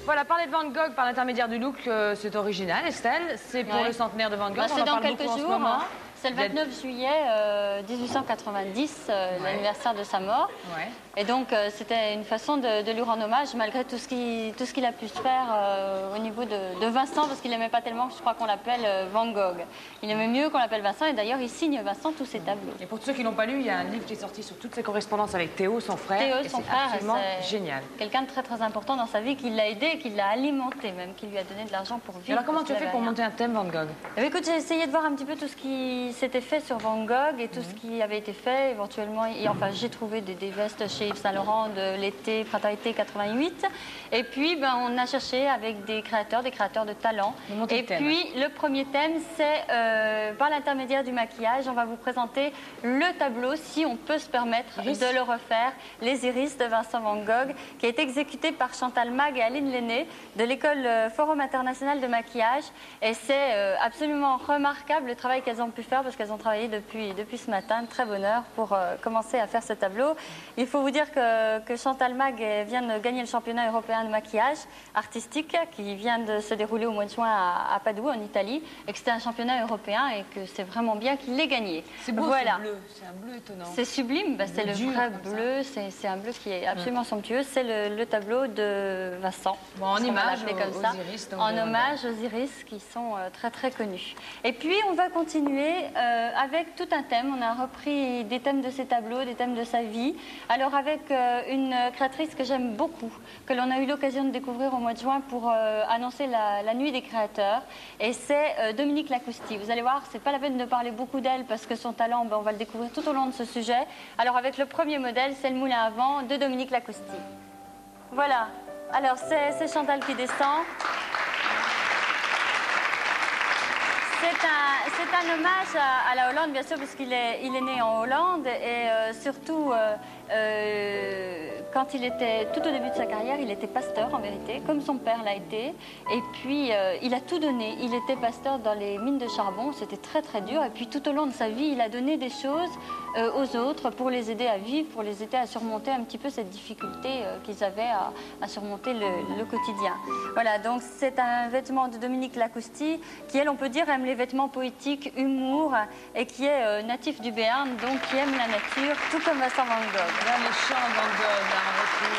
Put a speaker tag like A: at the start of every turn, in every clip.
A: Voilà, parler de Van Gogh par l'intermédiaire du look, c'est original, Estelle. C'est pour le centenaire de Van Gogh.
B: C'est dans quelques jours. C'est le 29 juillet 1890, l'anniversaire de sa mort.
A: Ouais.
B: Et donc, c'était une façon de lui rendre hommage, malgré tout ce qu'il a pu faire au niveau de Vincent, parce qu'il n'aimait pas tellement, je crois qu'on l'appelle Van Gogh. Il aimait mieux qu'on l'appelle Vincent, et d'ailleurs, il signe Vincent tous ses tableaux.
A: Et pour ceux qui n'ont pas lu, il y a un livre qui est sorti sur toutes ses correspondances avec Théo, son frère.
B: Théo, son frère,
A: c'est génial.
B: Quelqu'un de très très important dans sa vie, qui l'a aidé, qui l'a alimenté même, qui lui a donné de l'argent pour vivre.
A: Alors comment tu as fait pour monter un thème Van Gogh?
B: Eh bien, écoute, j'ai essayé de voir un petit peu tout ce qui s'était fait sur Van Gogh et tout ce qui avait été fait éventuellement. Et, enfin, j'ai trouvé des vestes chez Yves Saint Laurent de l'été, printemps-été 88. Et puis, ben, on a cherché avec des créateurs de talent. Et puis, le premier thème, c'est par l'intermédiaire du maquillage, on va vous présenter le tableau, si on peut se permettre de le refaire, Les Iris de Vincent Van Gogh, qui a été exécuté par Chantal Mag et Aline Lenné de l'école Forum International de Maquillage. Et c'est absolument remarquable le travail qu'elles ont pu faire, parce qu'elles ont travaillé depuis ce matin, de très bonne heure, pour commencer à faire ce tableau. Il faut vous dire que Chantal Mag vient de gagner le championnat européen de maquillage artistique, qui vient de se dérouler au mois de juin à Padoue, en Italie, et que c'était un championnat européen, et que c'est vraiment bien qu'il l'ait gagné.
A: C'est beau, voilà. Ce bleu, c'est un bleu étonnant.
B: C'est sublime, c'est le vrai bleu, c'est un bleu qui est absolument somptueux. C'est le tableau de Vincent,
A: bon, en image
B: comme ça,
A: iris,
B: en hommage aux iris qui sont très très connus. Et puis on va continuer avec tout un thème. On a repris des thèmes de ses tableaux, des thèmes de sa vie. Alors avec une créatrice que j'aime beaucoup, que l'on a eu l'occasion de découvrir au mois de juin pour annoncer la nuit des créateurs, et c'est Dominique Lacousti. Vous allez voir, c'est pas la peine de parler beaucoup d'elle, parce que son talent, ben, on va le découvrir tout au long de ce sujet. Alors avec le premier modèle, c'est le moulin à vent de Dominique Lacousti. Voilà, alors c'est Chantal qui descend. C'est un hommage à la Hollande, bien sûr, puisqu'il est né en Hollande, et surtout, quand il était tout au début de sa carrière, il était pasteur en vérité, comme son père l'a été. Et puis, il a tout donné. Il était pasteur dans les mines de charbon, c'était très très dur. Et puis, tout au long de sa vie, il a donné des choses aux autres pour les aider à vivre, pour les aider à surmonter un petit peu cette difficulté qu'ils avaient à surmonter le quotidien. Voilà, donc c'est un vêtement de Dominique Lacousti qui, elle, on peut dire, aime les vêtements poétiques, humour, et qui est natif du Béarn, donc qui aime la nature, tout comme Vincent Van Gogh.
A: Là, les champs Van Gogh, là, on retrouve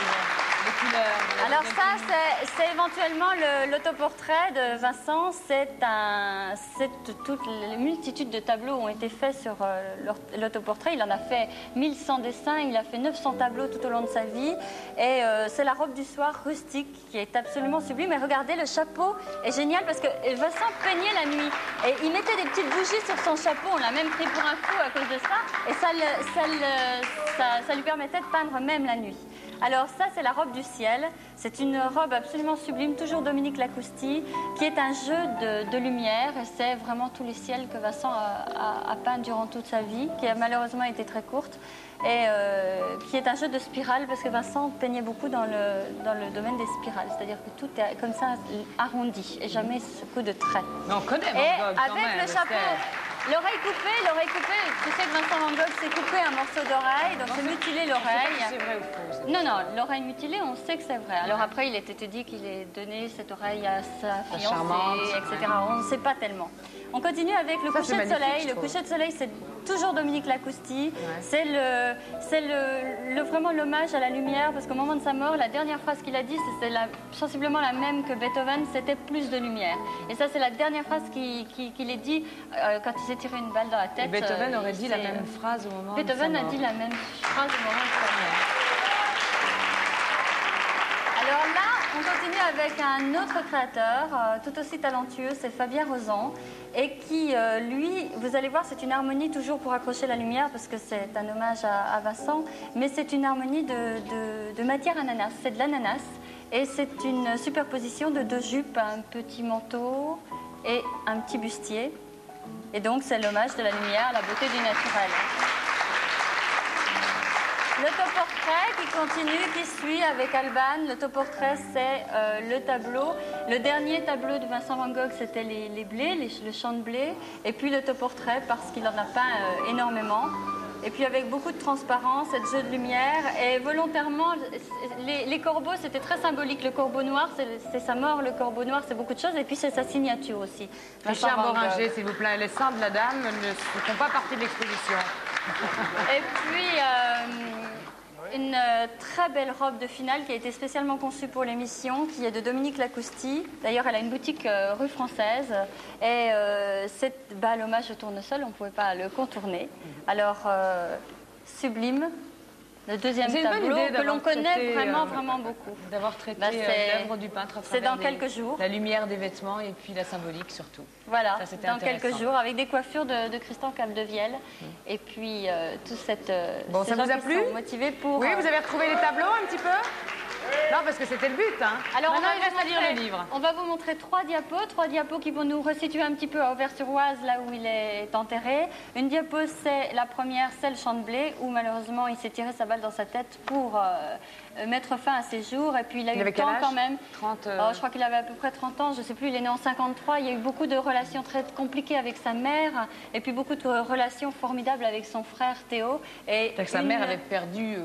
A: les couleurs.
B: Alors ça, c'est éventuellement l'autoportrait de Vincent. Toute la multitude de tableaux ont été faits sur l'autoportrait. Il en a fait 1100 dessins, il a fait 900 tableaux tout au long de sa vie. Et c'est la robe du soir rustique qui est absolument sublime. Et regardez, le chapeau est génial parce que Vincent peignait la nuit. Et il mettait des petites bougies sur son chapeau. On l'a même pris pour un fou à cause de ça. Et ça lui permettait de peindre même la nuit. Alors ça, c'est la robe du ciel. C'est une robe absolument sublime, toujours Dominique Lacousti, qui est un jeu de lumière. Et c'est vraiment tous les ciels que Vincent a peint durant toute sa vie, qui a malheureusement été très courte, et qui est un jeu de spirales, parce que Vincent peignait beaucoup dans le domaine des spirales. C'est-à-dire que tout est comme ça arrondi, et jamais ce coup de trait.
A: Mais on connaît Van
B: Et
A: Gogh, quand
B: avec
A: même,
B: le chapeau... L'oreille coupée, tu sais que Vincent Van Gogh s'est coupé un morceau d'oreille, donc s'est mutilé l'oreille.
A: C'est vrai ou faux?
B: Non, l'oreille mutilée, on sait que c'est vrai. Alors après, il a été dit qu'il ait donné cette oreille à sa fiancée, etc. On ne sait pas tellement. On continue avec le coucher de soleil. Le coucher de soleil, c'est toujours Dominique Lacousti. Ouais. C'est vraiment l'hommage à la lumière, parce qu'au moment de sa mort, la dernière phrase qu'il a dit, c'est sensiblement la même que Beethoven, c'était plus de lumière. Et ça, c'est la dernière phrase qu'il ait dit quand il s'est tiré une balle dans la tête.
A: Et Beethoven aurait dit la même phrase au moment de sa mort.
B: Beethoven a dit la même phrase au moment de sa mort. Alors là, on continue avec un autre créateur, tout aussi talentueux, c'est Fabien Rozan, et qui, lui, vous allez voir, c'est une harmonie toujours pour accrocher la lumière, parce que c'est un hommage à Vincent, mais c'est une harmonie de matière ananas, c'est de l'ananas, et c'est une superposition de deux jupes, un petit manteau et un petit bustier, et donc c'est l'hommage de la lumière, la beauté du naturel. L'autoportrait qui continue, qui suit avec Alban. L'autoportrait, c'est le tableau. Le dernier tableau de Vincent Van Gogh, c'était les blés, le champ de blé. Et puis l'autoportrait, parce qu'il en a peint énormément. et puis avec beaucoup de transparence, et de jeu de lumière. Et volontairement, les corbeaux, c'était très symbolique. Le corbeau noir, c'est sa mort. Le corbeau noir, c'est beaucoup de choses. Et puis c'est sa signature aussi.
A: Richard Boringer, s'il vous plaît. Les seins de la dame ne font pas partie de l'exposition.
B: Et puis, une très belle robe de finale qui a été spécialement conçue pour l'émission, qui est de Dominique Lacousti. D'ailleurs, elle a une boutique rue Française. Et c'est l'hommage au tournesol, on ne pouvait pas le contourner. Alors, sublime. Le deuxième tableau que l'on connaît vraiment beaucoup.
A: D'avoir traité l'œuvre du peintre à travers
B: dans quelques jours.
A: La lumière des vêtements et puis la symbolique surtout.
B: Voilà, dans quelques jours, avec des coiffures de Christian Capdevielle. Et puis, toute cette...
A: Bon, ça vous a plu?
B: Motivés pour...
A: Oui, vous avez retrouvé les tableaux un petit peu? Non, parce que c'était le but. Hein.
B: Alors,
A: maintenant, il reste à lire le livre.
B: On va vous montrer trois diapos qui vont nous resituer un petit peu à Auvers-sur-Oise, là où il est enterré. Une diapo, c'est la première, c'est le champ de blé, où malheureusement, il s'est tiré sa balle dans sa tête pour mettre fin à ses jours. Et puis, il a eu le temps quand même.
A: 30,
B: je crois qu'il avait à peu près 30 ans, je ne sais plus, il est né en 53. Il y a eu beaucoup de relations très compliquées avec sa mère, et puis beaucoup de relations formidables avec son frère Théo.
A: Sa mère avait perdu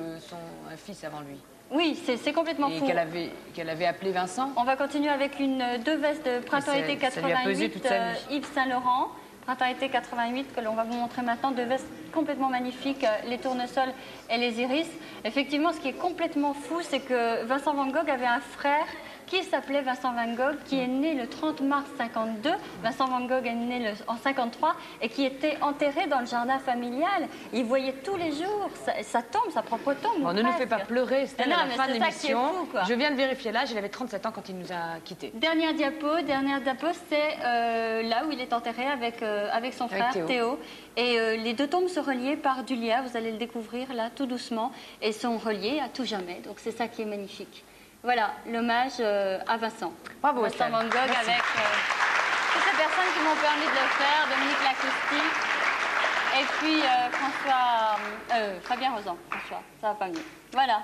A: un fils avant lui.
B: Oui, c'est complètement fou.
A: Et qu'elle avait appelé Vincent.
B: On va continuer avec deux vestes de printemps-été 88, Yves Saint-Laurent. Printemps-été 88, que l'on va vous montrer maintenant, deux vestes complètement magnifiques, les tournesols et les iris. Effectivement, ce qui est complètement fou, c'est que Vincent Van Gogh avait un frère qui s'appelait Vincent Van Gogh, qui est né le 30 mars 52. Vincent Van Gogh est né en 53 et qui était enterré dans le jardin familial. Il voyait tous les jours sa tombe, sa propre tombe.
A: On ne nous fait pas pleurer, c'était à la fin de l'émission.
B: Je
A: viens de vérifier l'âge, il avait 37 ans quand il nous a quittés.
B: Dernière diapo, c'est là où il est enterré avec son frère Théo. Et les deux tombes sont reliées par du lierre, vous allez le découvrir là tout doucement, et sont reliées à tout jamais. Donc c'est ça qui est magnifique. Voilà, l'hommage à Vincent.
A: Bravo,
B: Vincent Van Gogh. Merci. Avec toutes ces personnes qui m'ont permis de le faire, Dominique Lacousti, et puis Fabien Rozan. François, ça va pas mieux. Voilà.